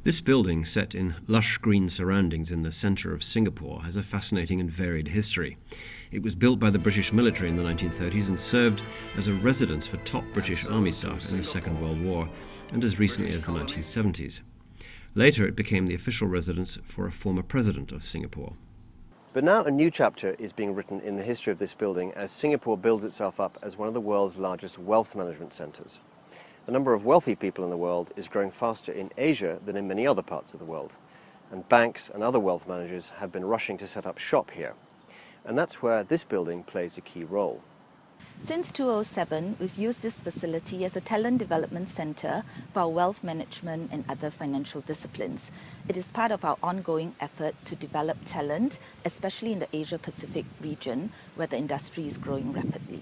This building, set in lush green surroundings in the centre of Singapore, has a fascinating and varied history. It was built by the British military in the 1930s and served as a residence for top British army staff in the Second World War and as recently as the 1970s. Later it became the official residence for a former president of Singapore. But now a new chapter is being written in the history of this building as Singapore builds itself up as one of the world's largest wealth management centres. The number of wealthy people in the world is growing faster in Asia than in many other parts of the world, and banks and other wealth managers have been rushing to set up shop here. And that's where this building plays a key role. Since 2007, we've used this facility as a talent development centre for our wealth management and other financial disciplines. It is part of our ongoing effort to develop talent, especially in the Asia-Pacific region, where the industry is growing rapidly.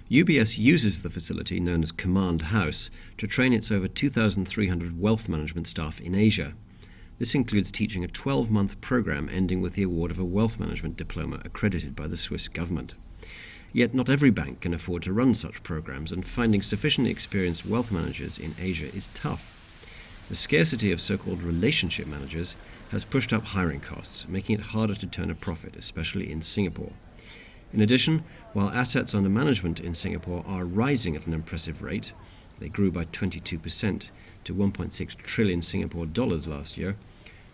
UBS uses the facility, known as Command House, to train its over 2,300 wealth management staff in Asia. This includes teaching a 12-month program ending with the award of a wealth management diploma accredited by the Swiss government. Yet not every bank can afford to run such programs, and finding sufficiently experienced wealth managers in Asia is tough. The scarcity of so-called relationship managers has pushed up hiring costs, making it harder to turn a profit, especially in Singapore. In addition, while assets under management in Singapore are rising at an impressive rate, they grew by 22% to 1.6 trillion Singapore dollars last year,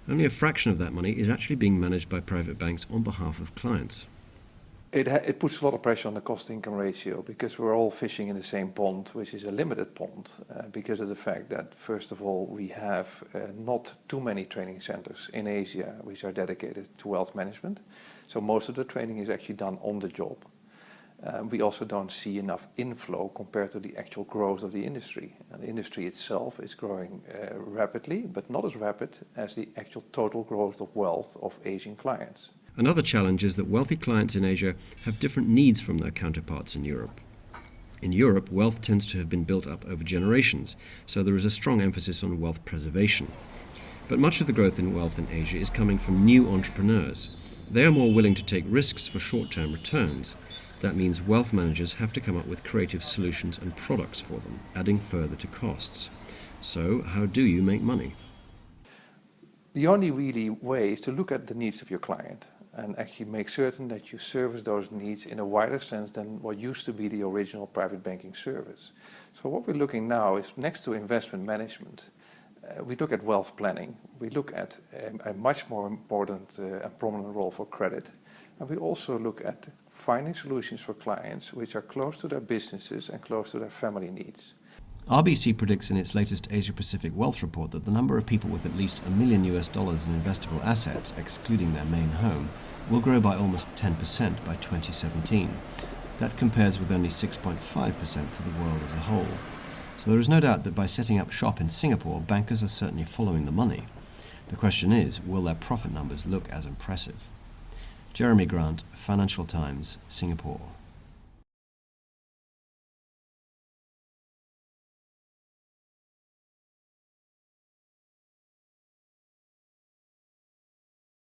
only a fraction of that money is actually being managed by private banks on behalf of clients. It puts a lot of pressure on the cost-income ratio because we're all fishing in the same pond, which is a limited pond, because of the fact that, first of all, we have not too many training centers in Asia which are dedicated to wealth management. So most of the training is actually done on the job. We also don't see enough inflow compared to the actual growth of the industry. And the industry itself is growing rapidly, but not as rapid as the actual total growth of wealth of Asian clients. Another challenge is that wealthy clients in Asia have different needs from their counterparts in Europe. In Europe, wealth tends to have been built up over generations, so there is a strong emphasis on wealth preservation. But much of the growth in wealth in Asia is coming from new entrepreneurs. They are more willing to take risks for short-term returns. That means wealth managers have to come up with creative solutions and products for them, adding further to costs. So, how do you make money? The only really way is to look at the needs of your client and actually make certain that you service those needs in a wider sense than what used to be the original private banking service. So what we're looking now is, next to investment management, we look at wealth planning. We look at a much more important and prominent role for credit. And we also look at finding solutions for clients which are close to their businesses and close to their family needs. RBC predicts in its latest Asia-Pacific Wealth Report that the number of people with at least $1 million in investable assets, excluding their main home, will grow by almost 10% by 2017. That compares with only 6.5% for the world as a whole. So there is no doubt that by setting up shop in Singapore, bankers are certainly following the money. The question is, will their profit numbers look as impressive? Jeremy Grant, Financial Times, Singapore.